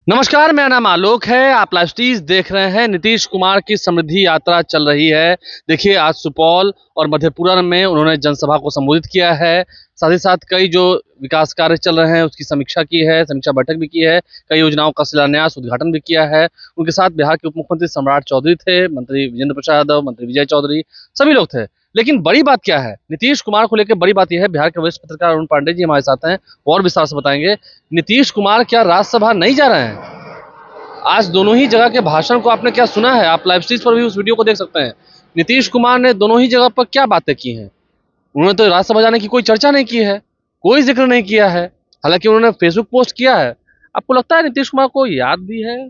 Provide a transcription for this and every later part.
नमस्कार, मेरा नाम आलोक है। आप लाइव स्टीज देख रहे हैं। नीतीश कुमार की समृद्धि यात्रा चल रही है। देखिए, आज सुपौल और मधेपुरा में उन्होंने जनसभा को संबोधित किया है। साथ ही साथ कई जो विकास कार्य चल रहे हैं उसकी समीक्षा की है, समीक्षा बैठक भी की है। कई योजनाओं का शिलान्यास, उद्घाटन भी किया है। उनके साथ बिहार के उप मुख्यमंत्री सम्राट चौधरी थे, मंत्री विजेंद्र प्रसाद यादव, मंत्री विजय चौधरी, सभी लोग थे। लेकिन बड़ी बात क्या है, नीतीश कुमार को लेकर बड़ी बात यह है, बिहार के वरिष्ठ पत्रकार अरुण पांडे जी हमारे साथ हैं, और विस्तार से बताएंगे। नीतीश कुमार क्या राज्यसभा नहीं जा रहे हैं? आज दोनों ही जगह के भाषण को आपने क्या सुना है? आप लाइव स्ट्रीम पर भी उस वीडियो को देख सकते हैं। नीतीश कुमार ने दोनों ही जगह पर क्या बातें की हैं? उन्होंने तो राज्यसभा जाने की कोई चर्चा नहीं की है, कोई जिक्र नहीं किया है। हालांकि उन्होंने फेसबुक पोस्ट किया है। आपको लगता है नीतीश कुमार को याद भी है?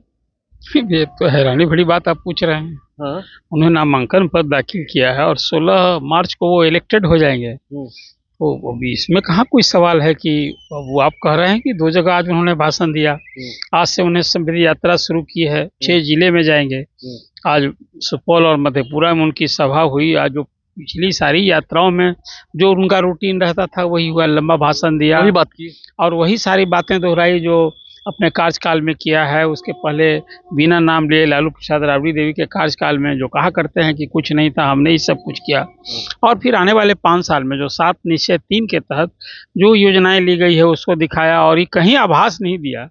ये तो हैरानी भरी बात आप पूछ रहे हैं। हाँ। उन्होंने नामांकन पत्र दाखिल किया है और 16 मार्च को वो इलेक्टेड हो जाएंगे। तो अभी इसमें कहाँ कोई सवाल है कि वो आप कह रहे हैं कि दो जगह आज उन्होंने भाषण दिया। आज से उन्हें समृद्धि यात्रा शुरू की है, 6 जिले में जाएंगे। आज सुपौल और मधेपुरा में उनकी सभा हुई। आज जो पिछली सारी यात्राओं में जो उनका रूटीन रहता था वही हुआ, लंबा भाषण दिया, वही बात की और वही सारी बातें दोहराई जो अपने कार्यकाल में किया है। उसके पहले बिना नाम लिए लालू प्रसाद राबड़ी देवी के कार्यकाल में जो कहा करते हैं कि कुछ नहीं था, हमने ही सब कुछ किया। और फिर आने वाले 5 साल में जो 7 निश्चय 3 के तहत जो योजनाएं ली गई है उसको दिखाया, और ये कहीं आभास नहीं दिया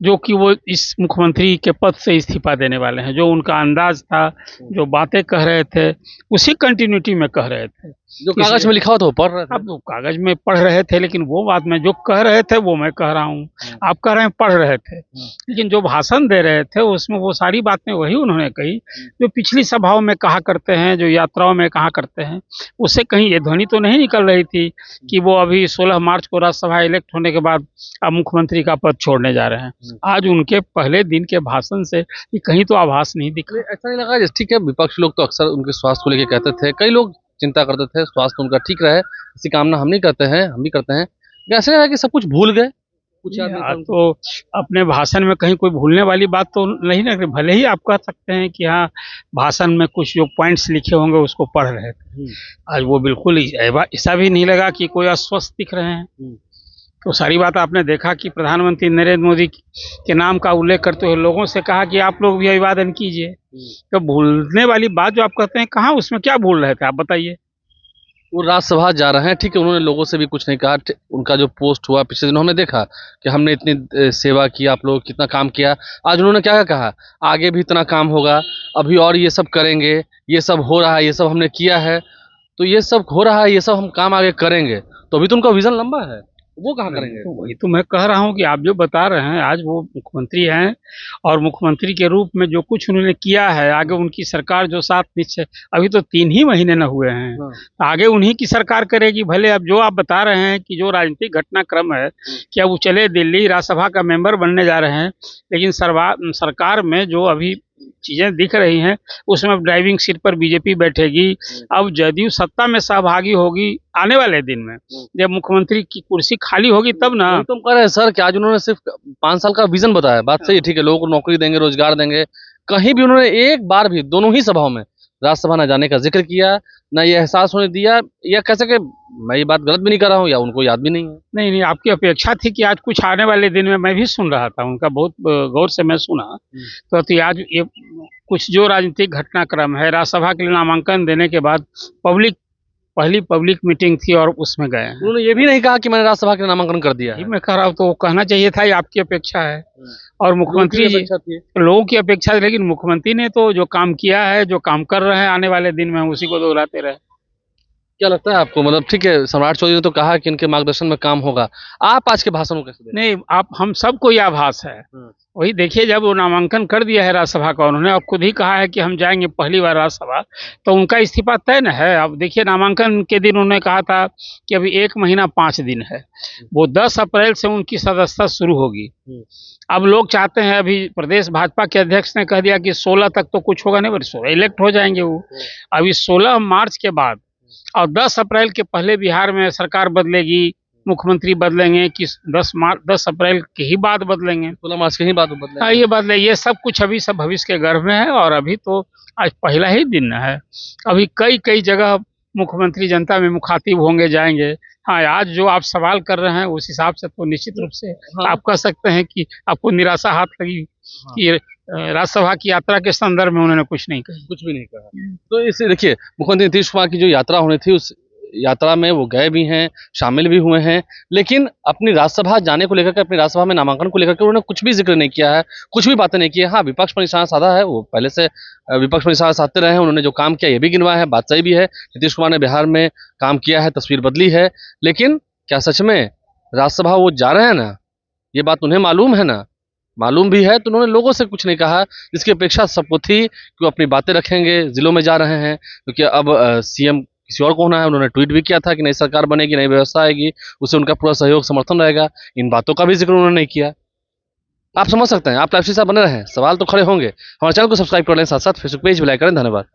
जो कि वो इस मुख्यमंत्री के पद से इस्तीफा देने वाले हैं। जो उनका अंदाज था, जो बातें कह रहे थे, उसी कंटिन्यूटी में कह रहे थे। जो कागज में लिखा हो तो पढ़ रहे थे। अब वो कागज में पढ़ रहे थे, लेकिन वो बात में जो कह रहे थे वो मैं कह रहा हूँ, आप कह रहे हैं पढ़ रहे थे। लेकिन जो भाषण दे रहे थे उसमें वो सारी बातें वही उन्होंने कही जो पिछली सभाओं में कहा करते हैं, जो यात्राओं में कहा करते हैं। उससे कहीं ये ध्वनि तो नहीं निकल रही थी कि वो अभी 16 मार्च को राज्यसभा इलेक्ट होने के बाद अब मुख्यमंत्री का पद छोड़ने जा रहे हैं। आज उनके पहले दिन के भाषण से कहीं तो आभास नहीं दिखा। ऐसा नहीं लगा? ठीक है, विपक्ष लोग तो अक्सर उनके स्वास्थ्य को लेकर कहते थे, कई लोग चिंता करते थे स्वास्थ्य उनका ठीक रहे, इसी कामना हम नहीं करते हैं, हम भी करते हैं। ऐसे लगा कि सब कुछ भूल गए कुछ याद नहीं था उनको। तो अपने भाषण में कहीं कोई भूलने वाली बात तो नहीं लग रही। भले ही आप कह सकते हैं कि हाँ, भाषण में कुछ जो पॉइंट्स लिखे होंगे उसको पढ़ रहे थे। आज वो बिल्कुल ऐसा भी नहीं लगा कि कोई अस्वस्थ दिख रहे हैं। तो सारी बात आपने देखा कि प्रधानमंत्री नरेंद्र मोदी के नाम का उल्लेख करते हुए लोगों से कहा कि आप लोग भी अभिवादन कीजिए। तो भूलने वाली बात जो आप कहते हैं, कहाँ उसमें क्या भूल रहे थे आप बताइए। वो राज्यसभा जा रहे हैं, ठीक है, उन्होंने लोगों से भी कुछ नहीं कहा। उनका जो पोस्ट हुआ पिछले दिनों हमने देखा कि हमने इतनी सेवा की, आप लोग कितना काम किया। आज उन्होंने क्या कहा, आगे भी इतना काम होगा, अभी और ये सब करेंगे, ये सब हो रहा है, ये सब हमने किया है, तो ये सब हो रहा है, ये सब हम काम आगे करेंगे। तो अभी तो उनका विजन लंबा है, वो कहाँ करेंगे? तो वही तो मैं कह रहा हूँ कि आप जो बता रहे हैं, आज वो मुख्यमंत्री हैं और मुख्यमंत्री के रूप में जो कुछ उन्होंने किया है, आगे उनकी सरकार जो 7 निश्चय, अभी तो 3 ही महीने न हुए हैं, आगे उन्हीं की सरकार करेगी। भले अब जो आप बता रहे हैं कि जो राजनीतिक घटनाक्रम है कि अब वो चले दिल्ली राज्यसभा का मेंबर बनने जा रहे हैं, लेकिन सरकार में जो अभी चीजें दिख रही हैं उसमें अब ड्राइविंग सीट पर बीजेपी बैठेगी। अब जदयू सत्ता में सहभागी होगी आने वाले दिन में, जब मुख्यमंत्री की कुर्सी खाली होगी तब ना। तुम कह रहे हैं सर कि आज उन्होंने सिर्फ 5 साल का विजन बताया, बात सही है, ठीक है, लोगों को नौकरी देंगे, रोजगार देंगे। कहीं भी उन्होंने एक बार भी दोनों ही सभाओं में राज्यसभा न जाने का जिक्र किया, ना ये एहसास होने दिया, या कह सके मैं ये बात गलत भी नहीं कर रहा हूँ या उनको याद भी नहीं है। नहीं नहीं, आपकी अपेक्षा थी कि आज कुछ आने वाले दिन में, मैं भी सुन रहा था उनका, बहुत गौर से मैं सुना। तो आज ये कुछ जो राजनीतिक घटनाक्रम है, राज्यसभा के लिए नामांकन देने के बाद पहली पब्लिक मीटिंग थी और उसमें गए हैं। उन्होंने ये भी नहीं कहा कि मैंने राज्यसभा के लिए नामांकन कर दिया है। मैं कह रहा हूँ तो कहना चाहिए था, ये आपकी अपेक्षा है और मुख्यमंत्री जी लोगों की अपेक्षा थी। लेकिन मुख्यमंत्री ने तो जो काम किया है, जो काम कर रहे हैं आने वाले दिन में, उसी को दोहराते रहे। क्या लगता है आपको? मतलब ठीक है, सम्राट चौधरी ने तो कहा कि इनके मार्गदर्शन में काम होगा, आप आज के भाषण को कैसे देखते हैं? नहीं, आप हम सबको यह आभास है। वही देखिए, जब वो नामांकन कर दिया है राज्यसभा का, उन्होंने अब खुद ही कहा है कि हम जाएंगे पहली बार राज्यसभा, तो उनका इस्तीफा तय न है। अब देखिए, नामांकन के दिन उन्होंने कहा था कि अभी 1 महीना 5 दिन है, वो 10 अप्रैल से उनकी सदस्यता शुरू होगी। अब लोग चाहते हैं, अभी प्रदेश भाजपा के अध्यक्ष ने कह दिया कि 16 तक तो कुछ होगा नहीं, बल्कि 16 इलेक्ट हो जाएंगे वो। अभी 16 मार्च के बाद और 10 अप्रैल के पहले बिहार में सरकार बदलेगी, मुख्यमंत्री बदलेंगे कि 10 अप्रैल के ही बाद बदलेंगे, 16 मार्च के ही बाद बदलेंगे। हाँ, ये बदले, ये सब कुछ अभी सब भविष्य के गर्भ में है। और अभी तो आज पहला ही दिन है, अभी कई जगह मुख्यमंत्री जनता में मुखातिब होंगे, जाएंगे। हाँ, आज जो आप सवाल कर रहे हैं उस हिसाब से तो निश्चित रूप से हाँ। आप कह सकते हैं कि आपको निराशा हाथ लगी हाँ। कि राज्यसभा की यात्रा के संदर्भ में उन्होंने कुछ नहीं कहा। कुछ भी नहीं कहा। तो इसे देखिए, मुख्यमंत्री नीतीश कुमार की जो यात्रा होनी थी उस यात्रा में वो गए भी हैं, शामिल भी हुए हैं, लेकिन अपनी राज्यसभा जाने को लेकर के, अपनी राज्यसभा में नामांकन को लेकर के उन्होंने कुछ भी जिक्र नहीं किया है, कुछ भी बातें नहीं की है। हाँ, विपक्ष पर निशाना साधा है, वो पहले से विपक्ष पर निशाना साधते रहे हैं, उन्होंने जो काम किया ये भी गिनवाया है, बात सही भी है। नीतीश कुमार ने बिहार में काम किया है, तस्वीर बदली है, लेकिन क्या सच में राज्यसभा वो जा रहे हैं ना, ये बात उन्हें मालूम है ना? मालूम भी है तो उन्होंने लोगों से कुछ नहीं कहा, जिसकी अपेक्षा सबको थी कि वो अपनी बातें रखेंगे, जिलों में जा रहे हैं, क्योंकि अब सीएम किसी और को होना है। उन्होंने ट्वीट भी किया था कि नई सरकार बनेगी, नई व्यवस्था आएगी, उससे उनका पूरा सहयोग समर्थन रहेगा। इन बातों का भी जिक्र उन्होंने नहीं किया। आप समझ सकते हैं, आप लाइव से बने रहें, सवाल तो खड़े होंगे। हमारे चैनल को सब्सक्राइब कर लें, साथ साथ फेसबुक पेज भी लाइक करें। धन्यवाद।